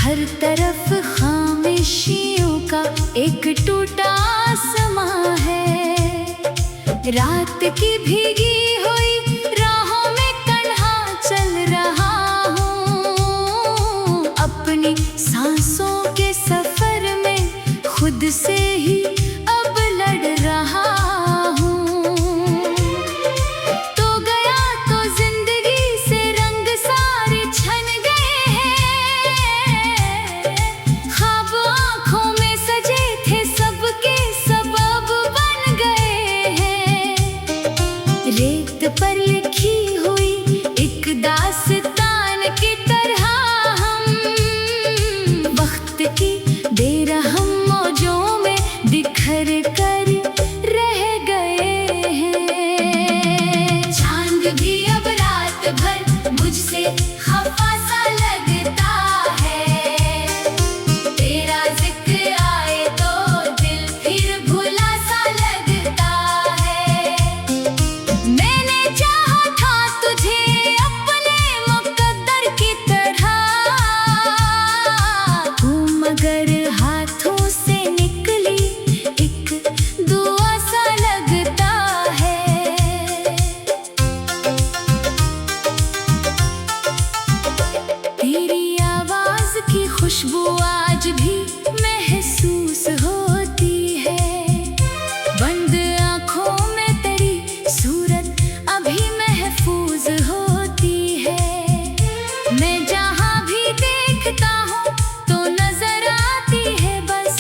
हर तरफ खामोशियों का एक टूटा आसमां है। रात की भीगी हुई राहों में तन्हा चल रहा हूँ। अपनी सांसों के सफर में खुद से ही अब लड़ रहा हूँ। तो गया तो जिंदगी से रंग सारे छन गए हैं। ख्वाब आँखों में सजे थे सबके सबब बन गए हैं। रेत पर लिखी हुई एक दास्तान की तरह हम वक्त की बेरहम मौजों में बिखर कर रह गए हैं। चांद भी अब रात भर मुझसे खफा सा लगता है। तेरा जिक्र आए तो दिल फिर भुला सा लगता है। मैंने चाहा था तुझे अपने मुकद्दर की तरह, मगर हाथों से निकली एक दुआ सा लगता है। तेरी आवाज की खुशबू आज भी महसूस होती है। बंद आँखों में तेरी सूरत अभी महफूज होती है। मैं जहाँ भी देखता हूँ तो नजर आती है बस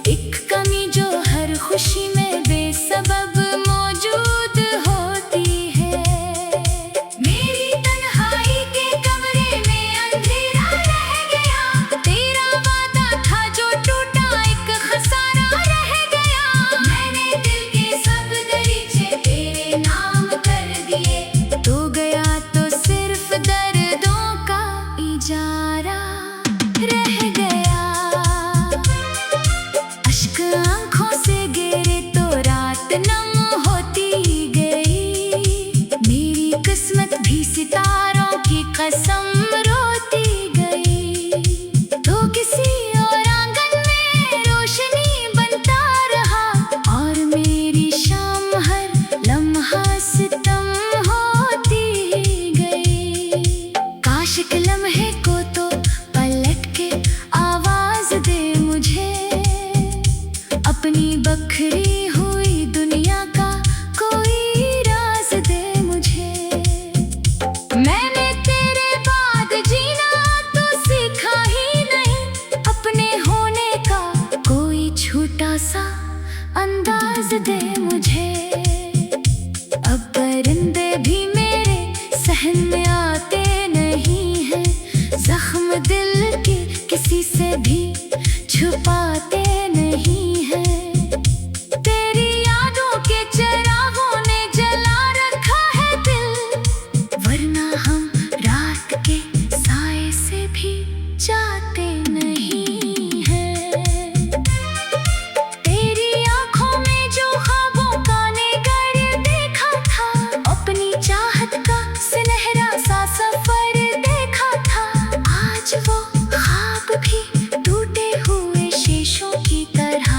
एक कमी जो हर खुशी में बेसबब मौजूद होती है। मेरी तन्हाई के कमरे में अंधेरा रह गया। तेरा वादा था जो टूटा एक खसारा रह गया। मैंने दिल के सब दरीचे तेरे नाम कर दिए। तो गया तो सिर्फ दर्दों का इजारा रह गया। अश्क आँखों से गिरे तो रात नम होती गई। मेरी किस्मत भी सितारों की कसम रोती गई। तो किसी और आंगन में रोशनी बनता रहा और मेरी शाम हर लम्हा सितम होती गई। काश के लम्हे को तो पलट के आवाज दे मुझे। अपनी बखरी हुई दुनिया का कोई राज दे मुझे। मैंने तेरे बाद जीना तो सीखा ही नहीं। अपने होने का कोई छोटा सा अंदाज दे मुझे। अब परिंदे भी मेरे सहन में आते नहीं हैं। जख्म दिल के किसी से भी छुपाते नहीं हैं। तेरी यादों के चिरागों ने जला रखा है दिल, वरना हम रात के साए से भी जाते नहीं हैं। तेरी आँखों में जो ख्वाबों का निगर देखा था, अपनी चाहत का सुनहरा सा सफर देखा था, आज वो ख्वाब भी टूटे हुए शीशों की तरह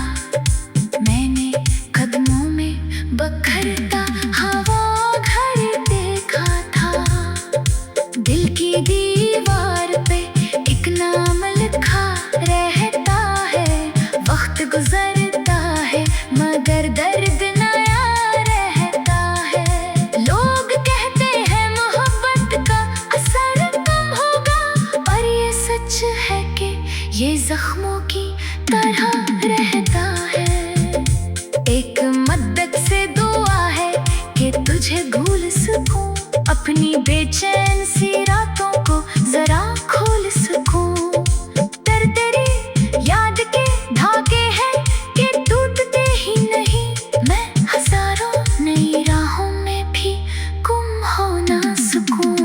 मैंने कदमों में बखरता हवा घर देखा था। दिल की दीवार पे एक नाम लिखा रहता है। वक्त गुजरता है मगर दर्द नया रहता है। लोग कहते हैं मोहब्बत का असर कम होगा, और ये सच है कि ये जख्मों की तरह रहता है। एक मद्दत से दुआ है कि तुझे भूल सकूं, अपनी बेचैन सी रातों को जरा खोल सकूं। तेरी याद के धागे हैं कि टूटते ही नहीं। मैं हजारों नई राहों में भी गुम हो ना सकूं।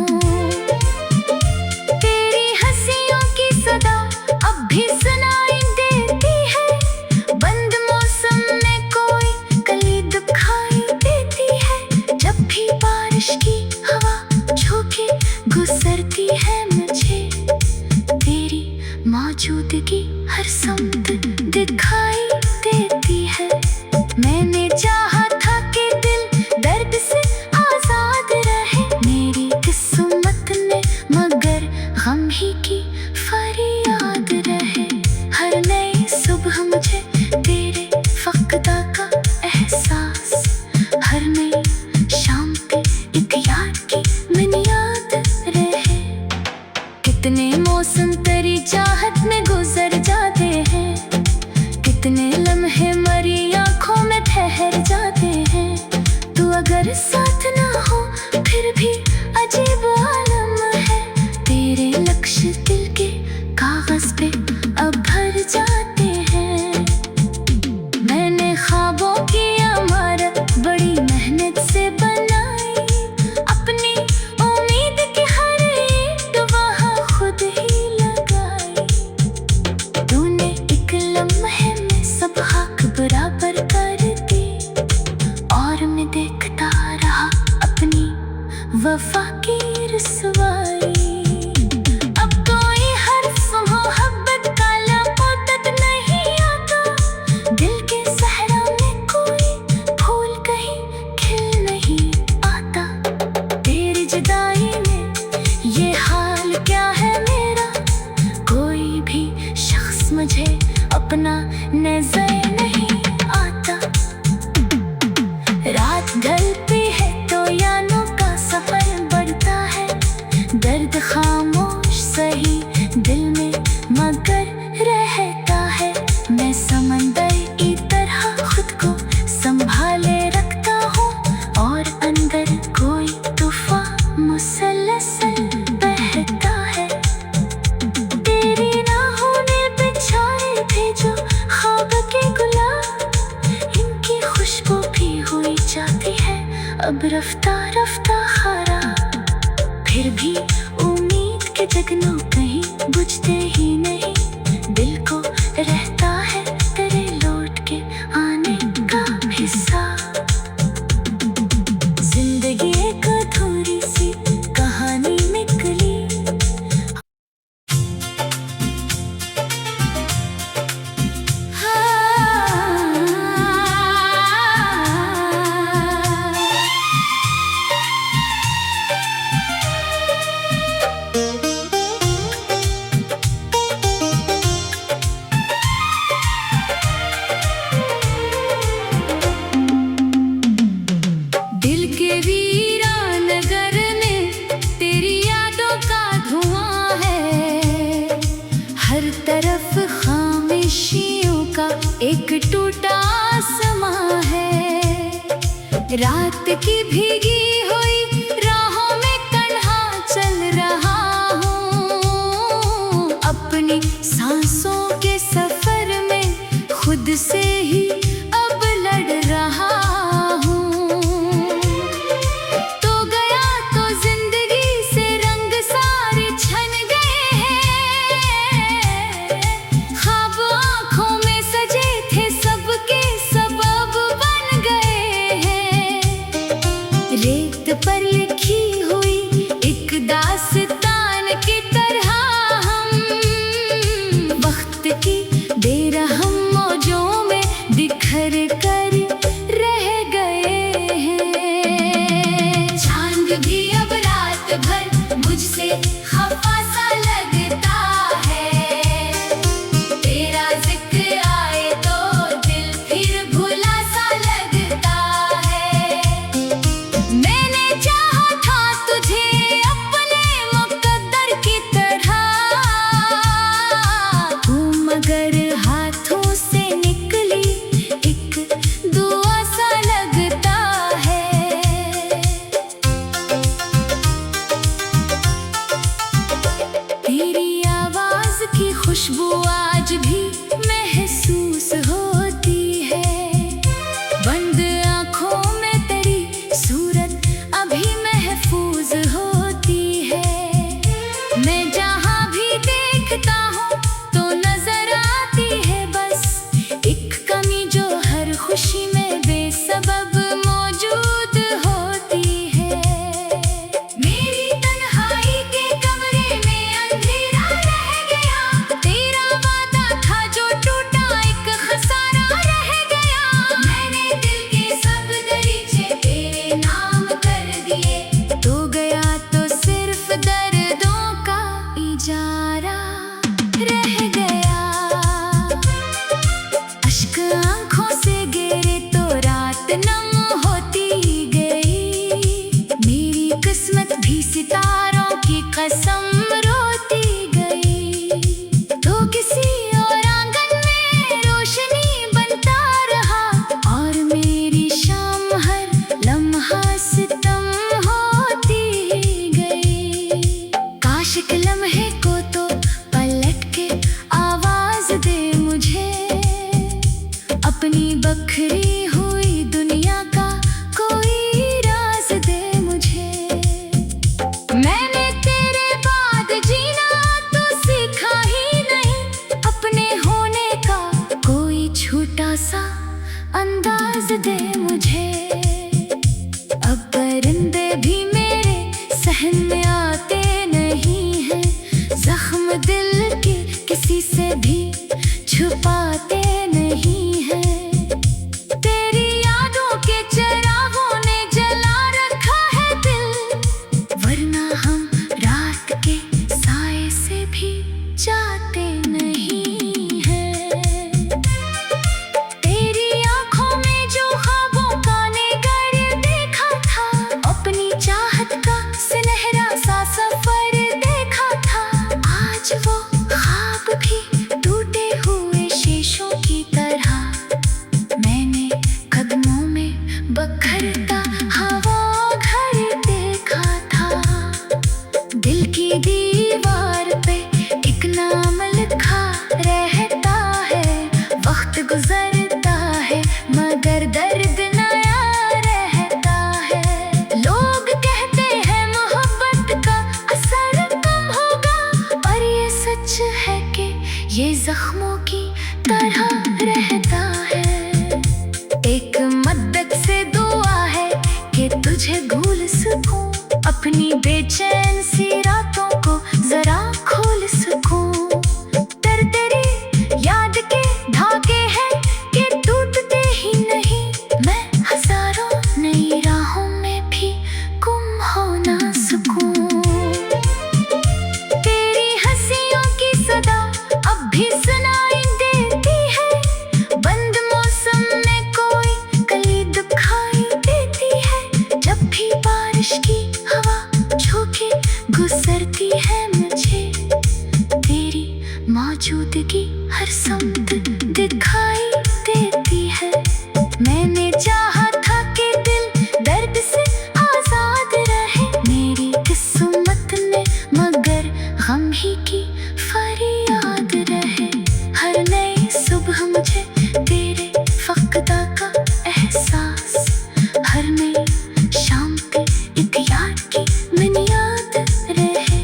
तेरी हंसियों की सदा अब भी सुनाई देती है। मौजूदगी हर समत दिखाई देती है। मैंने चाहा था कि दिल दर्द से आजाद रहे मेरी किस्मत ने, मगर गम ही की फरियाद रहे। हर नई सुबह मुझे तेरे फक़दा का एहसास, हर नई शाम पे एक याद की मैंने याद रहे। कितने मौसम तेरी चाहत में गुजर जाते हैं, कितने लम्हे मरी आँखों में ठहर जाते हैं। तू अगर साथ ना हो फिर भी अजीब आलम है, तेरे लक्ष्य दिल के कागज पे अब भर जाते हैं। मैंने ख्वाबों की इमारत बड़ी मेहनत से बनाई, अपनी उम्मीद की हर ईंट वहाँ खुद ही लगाई। तूने एक लम्हे में सब हक बराबर कर दी, और मैं देखता रहा अपनी वफा की रसवाई। अब कोई हर्फ मोहब्बत का लपोतत नहीं आता, दिल के सहरा में कोई फूल कहीं खिल नहीं आता। तेरी जुदाई में ये हाल क्या है मेरा, कोई भी शख्स मुझे अपना नजर नहीं आता। रात ढलती है तो यानों का सफर बढ़ता है, दर्द खामोश सही दिल में मगर रहता है। मैं समंदर की तरह खुद को संभाले रखता हूँ, और अंदर कोई तूफान मुसलसल बहता है। तेरी ना होने पे छाए थे जो ख्वाब के गुलाब, इनकी खुशबू भी हुई जाती है अब रफ्ता रफ्ता खराब। फिर भी उम्मीद के जगनों कहीं बुझते ही नहीं, दिल को रहता है तेरे लौट के आने का हिसाब। जिंदगी एक अधूरी सी कहानी निकली। दिल के वीरान नगर में तेरी यादों का धुआं है, हर तरफ खामोशियों का एक टूटा आसमां है। रात की भीगी हुई राहों में तन्हा चल रहा हूँ, अपनी सांसों के सफर में खुद से ही अब लड़ रहा हूँ। तो गया तो जिंदगी से रंग सारे छन गए हैं, ख्वाब आँखों में सजे थे सबके सबब बन गए हैं। रेत पर लिखी हुई एक दास्तान की तरह हम वक्त की बेरहम मौजों में बिखर कर रह गए हैं। चांद भी अब रात भर मुझसे खफा सा लगता है, तेरा जिक्र आए तो दिल फिर भुला सा लगता है। मैंने चाहा था तुझे अपने मुकद्दर की तरह, मगर हाथों से निकली एक दुआ सा लगता है। तेरी आवाज की खुशबू आज भी महसूस होती है, बंद आँखों में तेरी सूरत अभी महफूज होती है। मैं जहाँ भी देखता हूँ तो नजर आती है बस एक कमी जो हर खुशी में बेसबब मौजूद होती है। मेरी तन्हाई के कमरे में अंधेरा रह गया, तेरा कसम रोती गई। तो किसी और आंगन में रोशनी बनता रहा और मेरी शाम हर लम्हा सितम होती गई। काश के लम्हे को तो पलट के आवाज दे मुझे, अपनी बखरी हुई दुनिया का कोई राज दे मुझे। मैंने तेरे बाद जीना तो सीखा ही नहीं, अपने होने का कोई छोटा सा अंदाज दे मुझे। अब परिंदे भी मेरे सहन में आते नहीं हैं, जख्म दिल के किसी से भी छुपाते नहीं हैं। तेरी यादों के चिरागों ने जला रखा है दिल, वरना हम रात के साए से भी जाते नहीं हैं। तेरी आंखों में जो ख्वाबों का निगर देखा था, अपनी चाहत का सुनहरा सा सफर देखा था, आज वो ख्वाब भी टूटे हुए शीशों की तरह मैंने कदमों में बखरता हवा घर देखा था। दिल की दीवार पे एक नाम लिखा रहता है, वक्त गुजरता है मगर दर्द नया रहता है। लोग कहते हैं मोहब्बत का असर कम होगा, पर ये सच है कि ये जख्मों की तरह रहता है। एक मद्दत से दुआ है कि तुझे भूल सकूं, अपनी बेचैन सी रातों को जरा खोल सकूं। तेरी याद के धागे हैं कि टूटते ही नहीं, मैं हजारों नई राहों में भी गुम हो ना सकूं। तेरी हंसियों की सदा अब भी सुनाई देती है, बंद मौसम में कोई कली दिखाई देती है। जब भी बारिश की हवा झोंके गुजरती है मुझे, तेरी मौजूदगी हर समत दिखाई देती है। मैंने चाहा था कि दिल दर्द से आजाद रहे मेरी किस्मत में, मगर गम ही की फरियाद रहे। हर नई सुबह मुझे तेरे फक़दा का एहसास, हर नई शाम पे एक यार की मिनी याद रहे।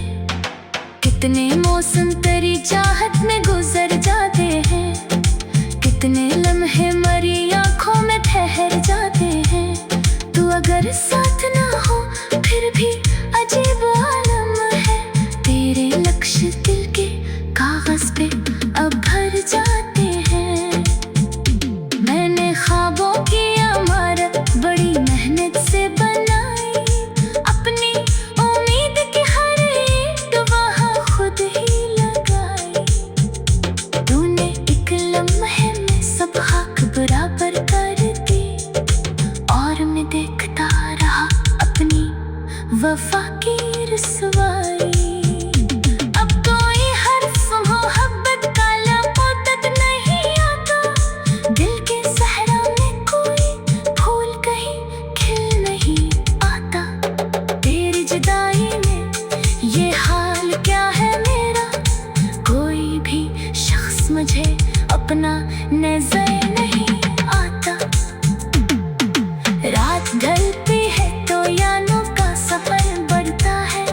कितने मौसम तेरी चाहत में गुजर जाते हैं, कितने लम्हे मरी आँखों में ठहर जाते हैं। तू अगर साथ ना हो फिर भी अजीब आलम है, तेरे लक्ष्य दिल के कागज पे अब भर जाते हैं। मैंने ख्वाबों की इमारत बड़ी मेहनत से बनाई, अपनी उम्मीद की हर ईंट वहाँ खुद ही लगाई। तूने एक लम्हे में सब हक बराबर कर दी, और मैं देखता रहा अपनी वफा की रसवाई। अब कोई हर्फ मोहब्बत का लबों तक नहीं आता, दिल के सहरा में कोई फूल कहीं खिल नहीं आता। तेरी जुदाई में ये हाल क्या है मेरा, कोई भी शख्स मुझे अपना नजर नहीं आता। रात ढलती है तो यानों का सफर बढ़ता है,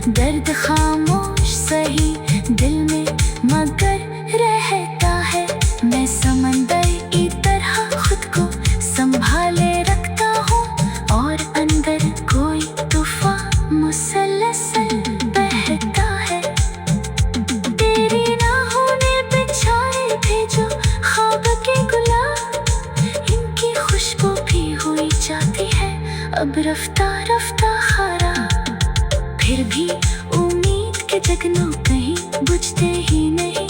दर्द खामोश सही दिल में मगर रहता है। मैं समंदर की तरह खुद को संभाले रखता हूँ, और अंदर कोई तूफान मुसलसल बहता है। तेरी राहों ने बिछाए थे जो ख्वाब के गुलाब, इनकी खुशबू भी हुई जाती है अब रफ्ता रफ्ता खराब। फिर भी उम्मीद के जगनों कहीं बुझते ही नहीं,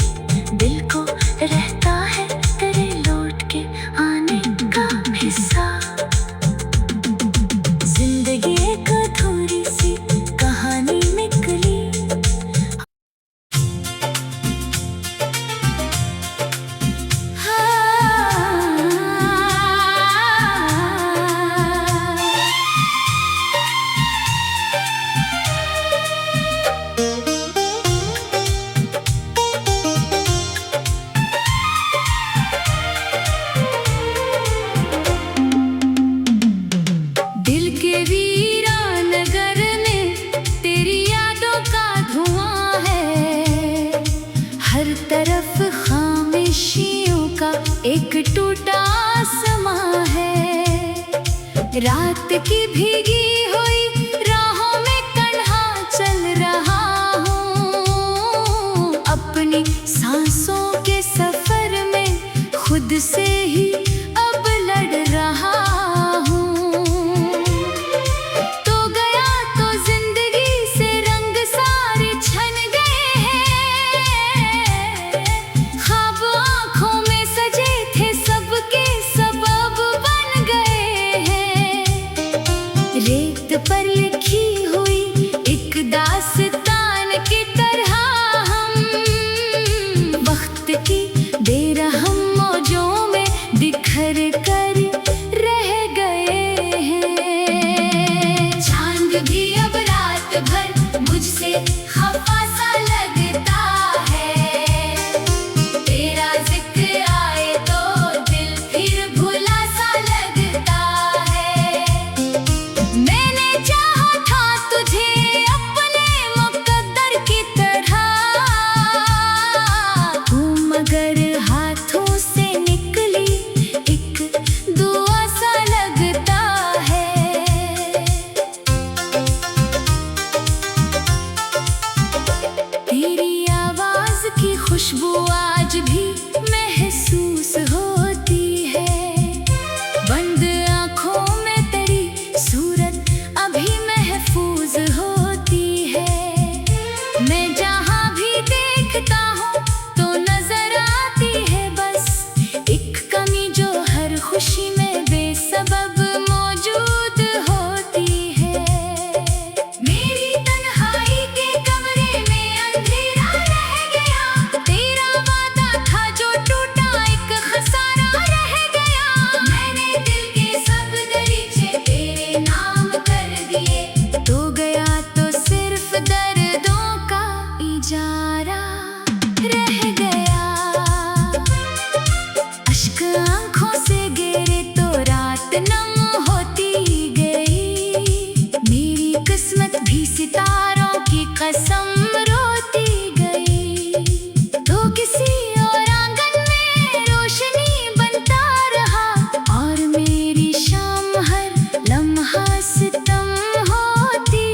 दिल को रहता है तेरे लौट के आने का हिस्सा। जिंदगी एक अधूरी सी कहानी निकली, हर तरफ खामोशियों का एक टूटा आसमां है। रात की भीगी हुई राहों में कन्हा चल रहा हूँ। अपनी सांसों के सफर में खुद से ही अब लड़ रहा हूँ। तो गया तो जिंदगी से रंग सारे छन गए हैं। ख्वाब आँखों में सजे थे सबके सब अब बन गए हैं। रेत पर लिखी हुई एक दास्तान की तरह हम वक्त की बेरहम मौजों में बिखर कर रह गए हैं। चांद भी अब रात भर मुझसे खफा सा लगता है। तेरा जिक्र आए तो दिल फिर भुला सा लगता है। मैंने चाहा था तुझे अपने मुकद्दर की तरह, मगर हाथों से निकली एक दुआ सा लगता है। तेरी आवाज की खुशबू आज भी महसूस होती है। बंद आँखों में तेरी सूरत अभी महफूज होती है। मैं जहाँ भी देखता हूँ तो नजर आती है बस एक कमी जो हर खुशी में बेसबब मौजूद होती है। मेरी तन्हाई के कमरे में अंधेरा रह गया। तेरा वादा था जो टूटा एक खसारा रह गया। मैंने दिल के सब दरीचे तेरे नाम कर दिए। तो गया तो सिर्फ दर्दों का इजारा रह गया। अश्क आँखों से गिरे तो रात नम होती गई। मेरी किस्मत भी सितारों की कसम रोती गई। तो किसी और आंगन में रोशनी बनता रहा और मेरी शाम हर लम्हा सितम होती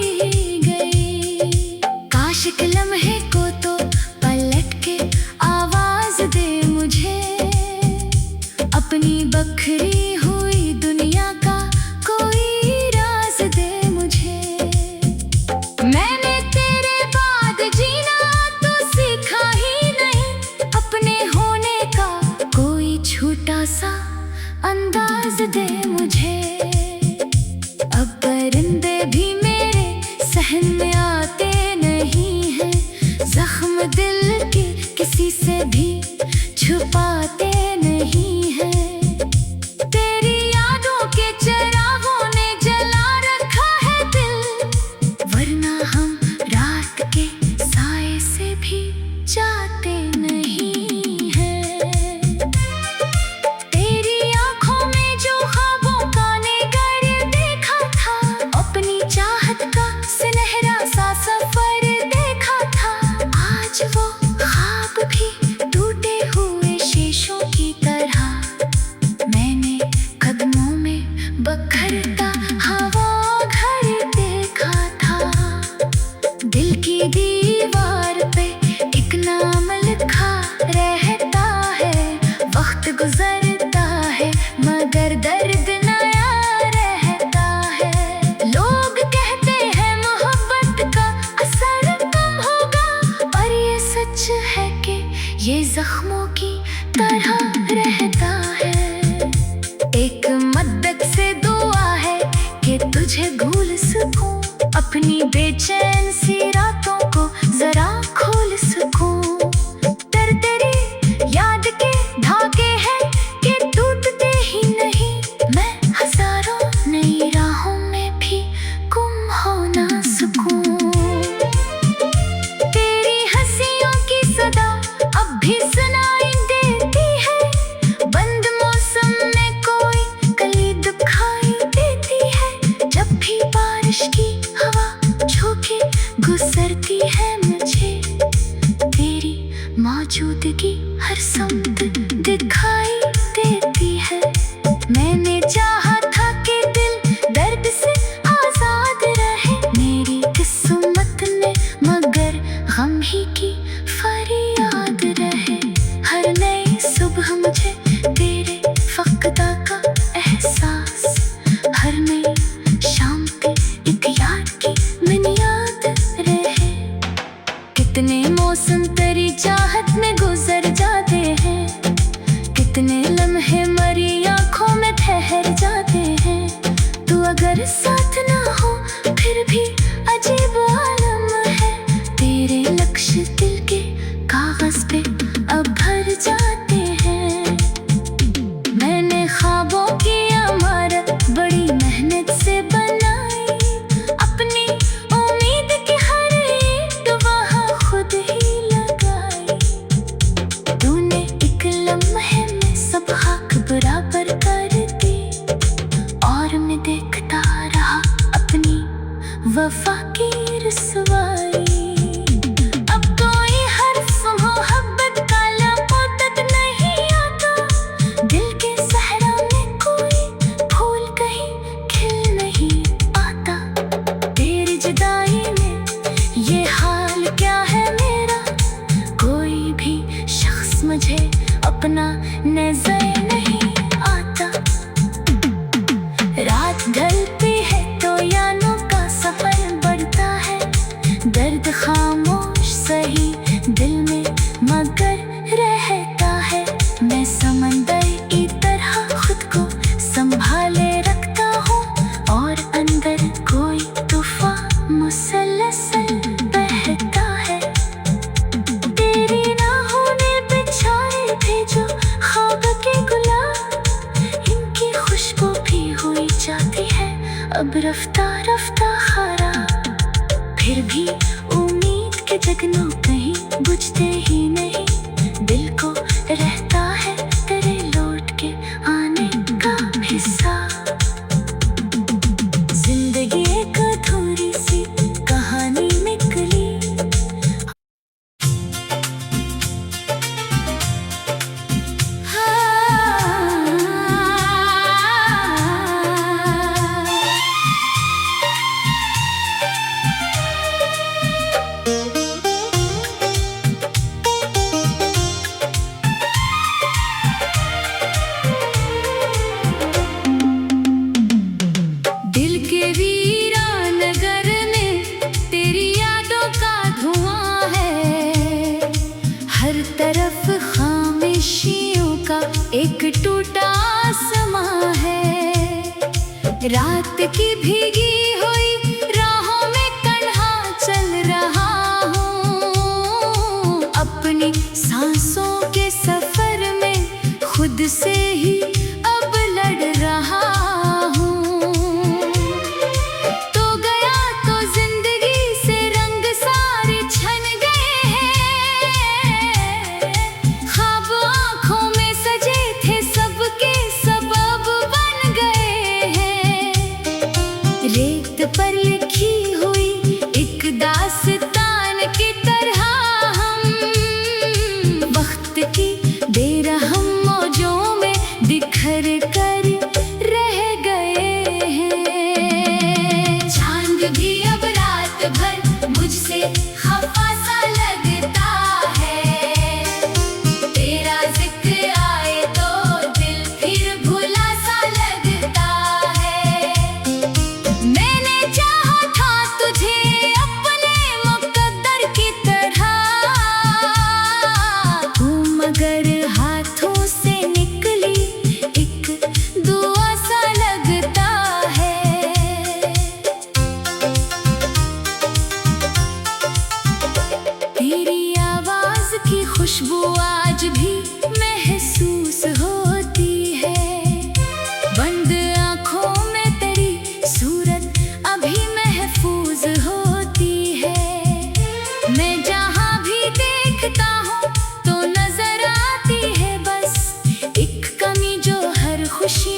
गई। काश एक लम्हे को तो पलट के आवाज दे मुझे। अपनी बखरी हुई दुनिया का कोई राज दे मुझे। मैंने तेरे बाद जीना तो सीखा ही नहीं। अपने होने का कोई छोटा सा अंदाज दे मुझे। अब परिंदे भी मेरे सहन में आते नहीं हैं। जख्म दिल के किसी से भी छुपाते नहीं हैं। तेरी यादों के चिरागों ने जला रखा है दिल, वरना हम रात के साए से भी जाते नहीं हैं। तेरी आँखों में जो ख्वाबों का निगर देखा था, अपनी चाहत का सुनहरा सा सफर देखा था, आज वो ख्वाब भी टूटे हुए शीशों की तरह मैंने कदमों में बखरता हवा घर देखा था। दिल की दीवार पे एक नाम लिखा रहता है। वक्त गुजरता है मगर दर्द नया रहता है। लोग कहते हैं मोहब्बत का असर कम होगा, पर ये सच है कि ये जख्मों की तरह रहता है। एक मद्दत से दुआ है कि तुझे भूल सकूं, अपनी बेचैन सी रातों को जरा खोल सकूं। दर तेरी याद के धागे हैं कि टूटते ही नहीं। मैं हजारों नई राहों में भी गुम हो ना सकूं। तेरी हंसियों की सदा अब भी सुनाई देती है। बंद मौजूदगी हर समत दिखाई देती है। मैंने चाहा था कि दिल दर्द से आजाद रहे मेरी किस्मत में, मगर गम ही की फरियाद रहे। हर नई सुबह मुझे तेरे फक़दा का एहसास, हर नई शाम पे एक याद की मिनियाद रहे। कितने मौसम तेरी चाहत में गुजर जाते हैं, कितने लम्हे मरी आँखों में ठहर जाते हैं। तू अगर साथ ना हो फिर भी अजीब आलम है। तेरे लक्ष्य दिल के कागज पे अब भर जाते हैं। मैंने ख्वाबों की इमारत बड़ी मेहनत से बनाई, अपनी उम्मीद की हर ईंट वहाँ खुद ही लगाई। तूने एक लम्हे में सब हक बराबर कर दी, और मैं देखता रहा अपनी वफा की रसवाई। अब कोई हर्फ मोहब्बत का लपोतत नहीं आता, दिल के सहरा में कोई फूल कहीं खिल नहीं आता। तेरी जुदाई में ये हाल क्या है मेरा, कोई भी शख्स मुझे अपना नजर नहीं आता। रात ढलती है तो यानों का सफर बढ़ता है, दर्द खामोश सही दिल में मगर रहता है। मैं समंदर की तरह खुद को संभाले रखता हूँ, और अंदर कोई तूफान मुसलसल बहता है। तेरी राहों ने बिछाए थे जो ख्वाब के गुलाब, इनकी खुशबू भी हुई जाती है अब रफ्ता रफ्ता खराब। फिर भी उम्मीद के जगनों कहीं बुझते ही नहीं, दिल को रहता है तेरे लौट के आने का हिसाब। जिंदगी एक अधूरी सी कहानी निकली, दिल के वीरान नगर में तेरी यादों का धुआं है। हर तरफ खामोशियों का एक टूटा आसमां है। रात की भीगी हुई राहों में कन्हा चल रहा हूँ, अपनी सांसों के सफर में खुद से ही अब लड़ रहा हूँ। तो गया तो जिंदगी से रंग सारे छन गए हैं, ख्वाब आँखों में सजे थे सबके सबब बन गए हैं। रेत पर लिखी हुई एक दास्तान की तरह हम वक्त की बेरहम मौजों में बिखर कर रह गए हैं। चांद भी अब रात भर मुझसे खफा सा लगता है, तेरा जिक्र आए तो दिल फिर भुला सा लगता है। मैंने चाहा था तुझे अपने मुकद्दर की तरह, मगर हाथों से निकली एक दुआ सा लगता है। तेरी आवाज की खुशबू आज भी महसूस होती है, बंद आँखों में तेरी सूरत अभी महफूज होती है। मैं जहाँ भी देखता हूँ तो नजर आती है बस एक कमी जो हर खुशी